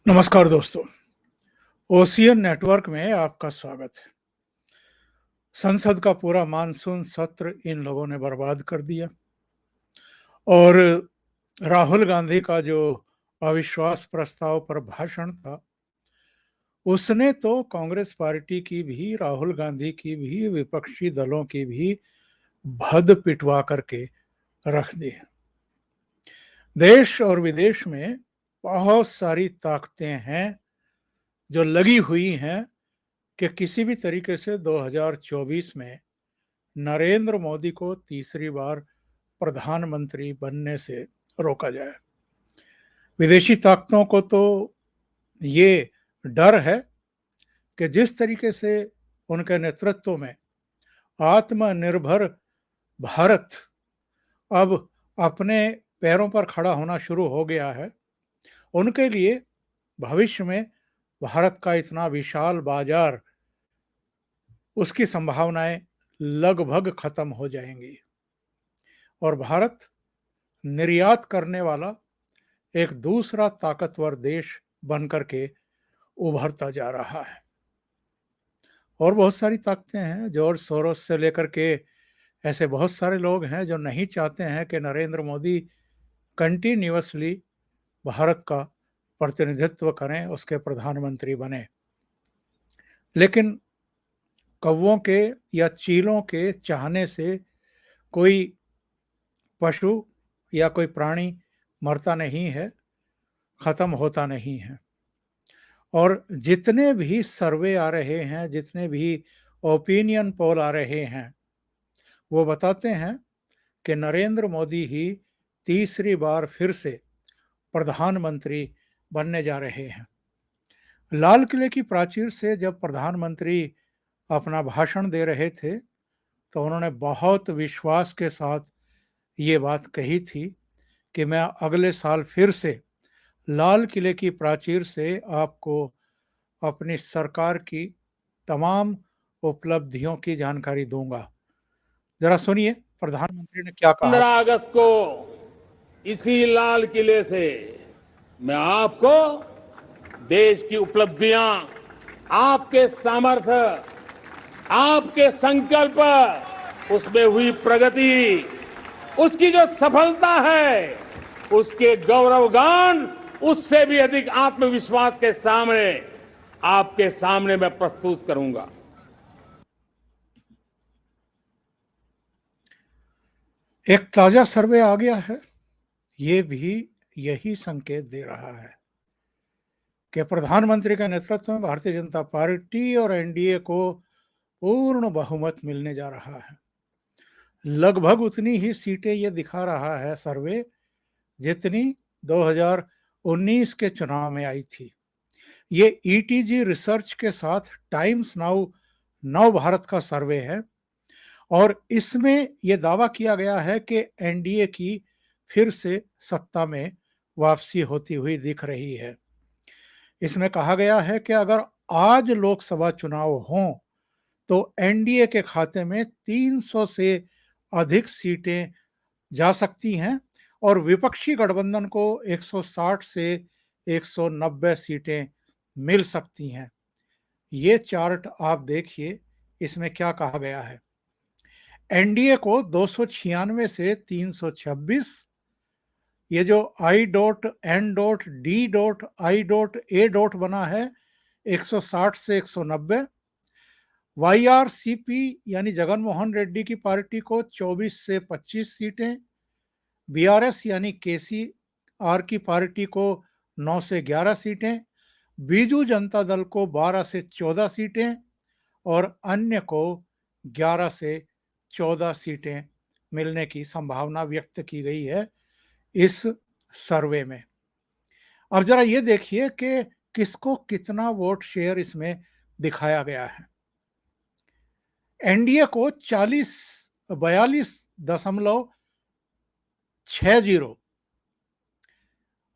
नमस्कार दोस्तों, ocean network में आपका स्वागत है। संसद का पूरा मानसून सत्र इन लोगों ने बर्बाद कर दिया और राहुल गांधी का जो अविश्वास प्रस्ताव पर भाषण था, उसने तो कांग्रेस पार्टी की भी, राहुल गांधी की भी, विपक्षी दलों की भी भद पिटवा करके रख दी। देश और विदेश में बहुत सारी ताकतें हैं जो लगी हुई हैं कि किसी भी तरीके से 2024 में नरेंद्र मोदी को तीसरी बार प्रधानमंत्री बनने से रोका जाए। विदेशी ताकतों को तो ये डर है कि जिस तरीके से उनके नेतृत्व में आत्मनिर्भर भारत अब अपने पैरों पर खड़ा होना शुरू हो गया है, उनके लिए भविष्य में भारत का इतना विशाल बाजार, उसकी संभावनाएं लगभग खत्म हो जाएंगी और भारत निर्यात करने वाला एक दूसरा ताकतवर देश बनकर के उभरता जा रहा है। और बहुत सारी ताकतें हैं, जॉर्ज सोरोस से लेकर के ऐसे बहुत सारे लोग हैं जो नहीं चाहते हैं कि नरेंद्र मोदी कंटिन्यूअसली भारत का प्रतिनिधित्व करें, उसके प्रधानमंत्री बने। लेकिन कौवों के या चीलों के चाहने से कोई पशु या कोई प्राणी मरता नहीं है, खत्म होता नहीं है। और जितने भी सर्वे आ रहे हैं, जितने भी ओपिनियन पोल आ रहे हैं, वो बताते हैं कि नरेंद्र मोदी ही तीसरी बार फिर से प्रधानमंत्री बनने जा रहे हैं। लाल किले की प्राचीर से जब प्रधानमंत्री अपना भाषण दे रहे थे तो उन्होंने बहुत विश्वास के साथ ये बात कही थी कि मैं अगले साल फिर से लाल किले की प्राचीर से आपको अपनी सरकार की तमाम उपलब्धियों की जानकारी दूंगा। जरा सुनिए प्रधानमंत्री ने क्या कहा। 15 अगस्त को इसी लाल किले से मैं आपको देश की उपलब्धियां, आपके सामर्थ्य, आपके संकल्प, उसमें हुई प्रगति, उसकी जो सफलता है, उसके गौरवगान, उससे भी अधिक आत्मविश्वास के सामने आपके सामने मैं प्रस्तुत करूंगा। एक ताजा सर्वे आ गया है, ये भी यही संकेत दे रहा है कि प्रधानमंत्री के नेतृत्व में भारतीय जनता पार्टी और एनडीए को पूर्ण बहुमत मिलने जा रहा है। लगभग उतनी ही सीटें ये दिखा रहा है सर्वे जितनी 2019 के चुनाव में आई थी। ये ईटीजी रिसर्च के साथ टाइम्स नाउ नव भारत का सर्वे है और इसमें यह दावा किया गया है कि एनडीए की फिर से सत्ता में वापसी होती हुई दिख रही है। इसमें कहा गया है कि अगर आज लोकसभा चुनाव हों तो एनडीए के खाते में 300 से अधिक सीटें जा सकती हैं और विपक्षी गठबंधन को 160 से 190 सीटें मिल सकती हैं। ये चार्ट आप देखिए, इसमें क्या कहा गया है। एनडीए को 296 से 326, ये जो I dot N dot D dot I dot A dot बना है 160 से 190, वाईआरसीपी यानी जगन मोहन रेड्डी की पार्टी को 24 से 25 सीटें, बीआरएस यानी केसीआर की पार्टी को 9 से 11 सीटें, बीजू जनता दल को 12 से 14 सीटें और अन्य को 11 से 14 सीटें मिलने की संभावना व्यक्त की गई है इस सर्वे में। अब जरा ये देखिए कि किसको कितना वोट शेयर इसमें दिखाया गया है। एनडीए को 42.60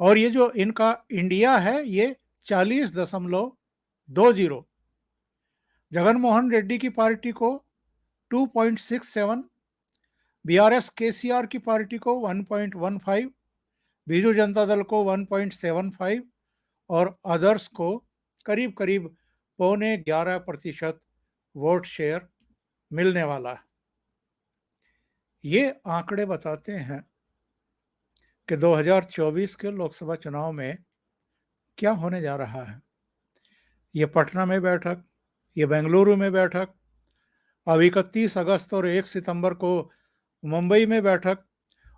और ये जो इनका इंडिया है ये 40.20। जगनमोहन रेड्डी की पार्टी को 2.67, बीआरएस केसीआर की पार्टी को 1.15, बीजू जनता दल को 1.75 और अदर्स को करीब करीब 11.25% वोट शेयर मिलने वाला है। ये आंकड़े बताते हैं कि 2024 के लोकसभा चुनाव में क्या होने जा रहा है। ये पटना में बैठक, ये बेंगलुरु में बैठक, अब 31 अगस्त और 1 सितंबर को मुंबई में बैठक,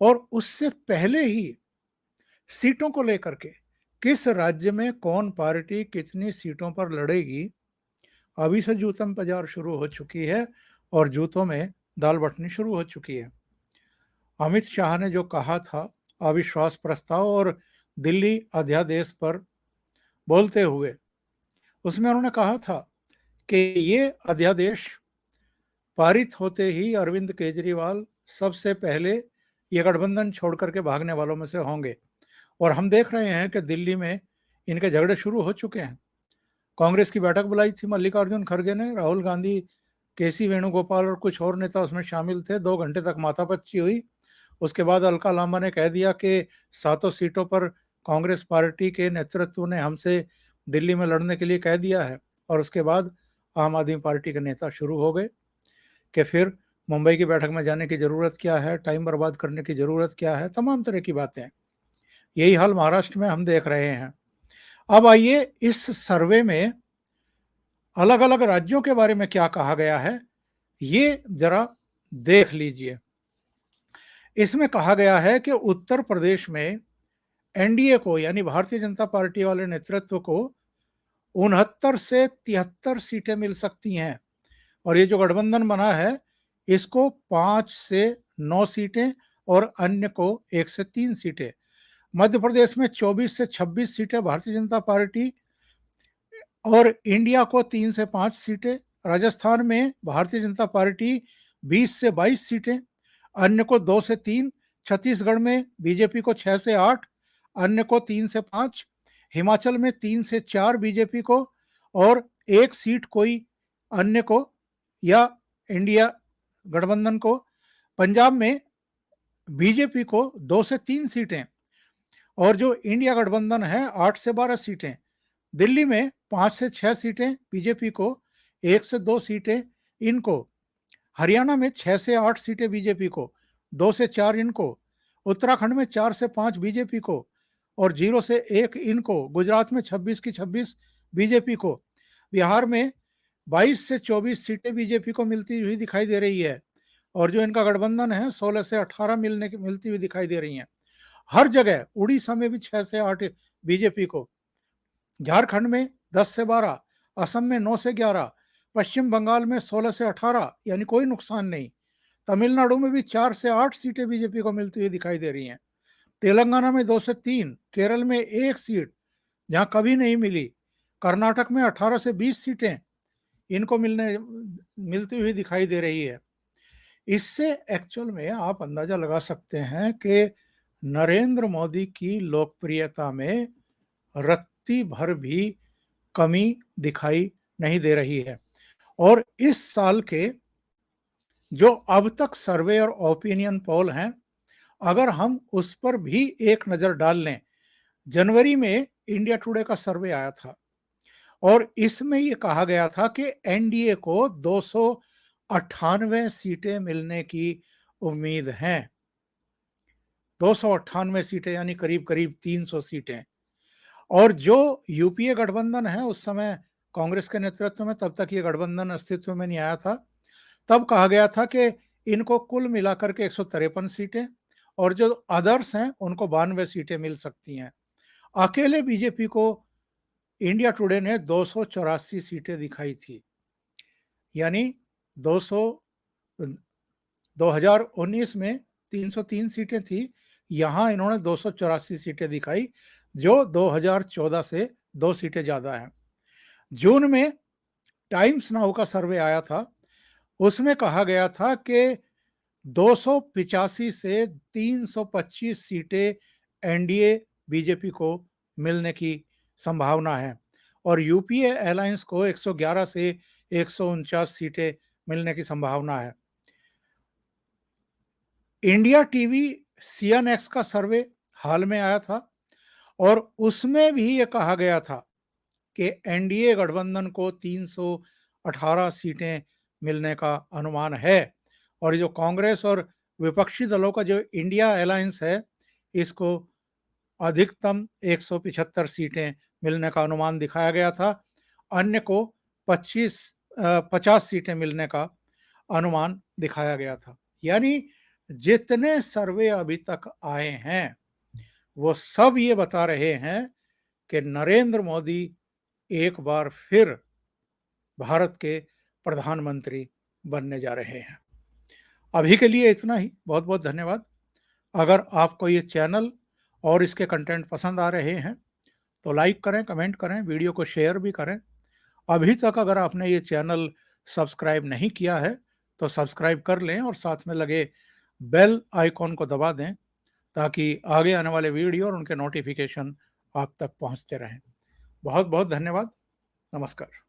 और उससे पहले ही सीटों को लेकर के किस राज्य में कौन पार्टी कितनी सीटों पर लड़ेगी, अभी से जूतम बाजार शुरू हो चुकी है और जूतों में दाल बटनी शुरू हो चुकी है। अमित शाह ने जो कहा था अविश्वास प्रस्ताव और दिल्ली अध्यादेश पर बोलते हुए, उसमें उन्होंने कहा था कि ये अध्यादेश पारित होते ही अरविंद केजरीवाल सबसे पहले ये गठबंधन छोड़ करके भागने वालों में से होंगे। और हम देख रहे हैं कि दिल्ली में इनके झगड़े शुरू हो चुके हैं। कांग्रेस की बैठक बुलाई थी मल्लिकार्जुन खड़गे ने, राहुल गांधी, केसी वेणुगोपाल और कुछ और नेता उसमें शामिल थे। 2 घंटे तक माथापच्ची हुई। उसके बाद अलका लांबा ने कह दिया कि 7 सीटों पर कांग्रेस पार्टी के नेतृत्व ने हमसे दिल्ली में लड़ने के लिए कह दिया है। और उसके बाद आम आदमी पार्टी के नेता शुरू हो गए कि फिर मुंबई की बैठक में जाने की ज़रूरत क्या है, टाइम बर्बाद करने की ज़रूरत क्या है, तमाम तरह की बातें। यही हाल महाराष्ट्र में हम देख रहे हैं। अब आइए इस सर्वे में अलग अलग राज्यों के बारे में क्या कहा गया है ये जरा देख लीजिए। इसमें कहा गया है कि उत्तर प्रदेश में एनडीए को, यानी भारतीय जनता पार्टी वाले नेतृत्व को 69 से 73 सीटें मिल सकती हैं। और ये जो गठबंधन बना है इसको 5 से 9 सीटें और अन्य को 1 से 3 सीटें। मध्य प्रदेश में 24 से 26 सीटें भारतीय जनता पार्टी और इंडिया को 3 से 5 सीटें। राजस्थान में भारतीय जनता पार्टी 20 से 22 सीटें, अन्य को 2 से 3। छत्तीसगढ़ में बीजेपी को 6 से 8, अन्य को 3 से 5। हिमाचल में 3 से 4 बीजेपी को और 1 सीट कोई अन्य को या इंडिया गठबंधन को। पंजाब में बीजेपी को 2 से 3 सीटें और जो इंडिया गठबंधन है 8 से 12 सीटें। दिल्ली में 5 से 6 सीटें बीजेपी को, 1 से 2 सीटें इनको। हरियाणा में 6 से 8 सीटें बीजेपी को, 2 से 4 इनको। उत्तराखंड में 4 से 5 बीजेपी को और 0 से 1 इनको। गुजरात में 26 की 26 बीजेपी को। बिहार में 22 से 24 सीटें बीजेपी को मिलती हुई दिखाई दे रही है और जो इनका गठबंधन है 16 से 18 मिलती हुई दिखाई दे रही हैं। हर जगह, उड़ीसा में भी 6 से 8 बीजेपी को, झारखंड में 10 से 12, असम में 9 से 11, पश्चिम बंगाल में 16 से 18, यानी कोई नुकसान नहीं। तमिलनाडु में भी 4 से 8 सीटें बीजेपी को मिलती हुई दिखाई दे रही हैं। तेलंगाना में 2 से 3, केरल में 1 सीट जहां कभी नहीं मिली। कर्नाटक में 18 से 20 सीटें इनको मिलती हुई दिखाई दे रही है। इससे एक्चुअल में आप अंदाजा लगा सकते हैं कि नरेंद्र मोदी की लोकप्रियता में रत्ती भर भी कमी दिखाई नहीं दे रही है। और इस साल के जो अब तक सर्वे और ओपिनियन पोल हैं, अगर हम उस पर भी एक नजर डाल लें, जनवरी में इंडिया टुडे का सर्वे आया था और इसमें ये कहा गया था कि एनडीए को 298 सीटें मिलने की उम्मीद है। 298 सीटें यानी करीब करीब 300 सीटें। और जो यूपीए गठबंधन है, उस समय कांग्रेस के नेतृत्व में, तब तक ये गठबंधन अस्तित्व में नहीं आया था, तब कहा गया था कि इनको कुल मिलाकर के 153 सीटें और जो अदर्स हैं उनको 92 सीटें मिल सकती हैं। अकेले बीजेपी को इंडिया टुडे ने 284 सीटें दिखाई थी, यानी 2019 में 303 सीटें थी, यहां इन्होंने 284 सीटें दिखाई, जो 2014 से 2 सीटें ज्यादा हैं। जून में टाइम्स नाउ का सर्वे आया था, उसमें कहा गया था कि 285 से 325 सीटें एनडीए बीजेपी को मिलने की संभावना है और यूपीए अलायंस को 111 से 149 सीटें मिलने की संभावना है। इंडिया टीवी सीएनएक्स का सर्वे हाल में आया था और उसमें भी ये कहा गया था कि एनडीए गठबंधन को 318 सीटें मिलने का अनुमान है और जो कांग्रेस और विपक्षी दलों का जो इंडिया अलायंस है, इसको अधिकतम 175 सीटें मिलने का अनुमान दिखाया गया था। अन्य को 50 सीटें मिलने का अनुमान दिखाया गया था। यानी जितने सर्वे अभी तक आए हैं, वो सब ये बता रहे हैं कि नरेंद्र मोदी एक बार फिर भारत के प्रधानमंत्री बनने जा रहे हैं। अभी के लिए इतना ही। बहुत-बहुत धन्यवाद। अगर आपको ये चैनल और इसके कंटेंट पसंद आ रहे हैं, तो लाइक करें, कमेंट करें, वीडियो को शेयर भी करें। अभी तक अगर आपने ये चैनल सब्सक्राइब नहीं किया है, तो सब्सक्राइब कर लें और साथ में लगे बेल आइकॉन को दबा दें, ताकि आगे आने वाले वीडियो और उनके नोटिफिकेशन आप तक पहुंचते रहें। बहुत-बहुत धन्यवाद। नमस्कार।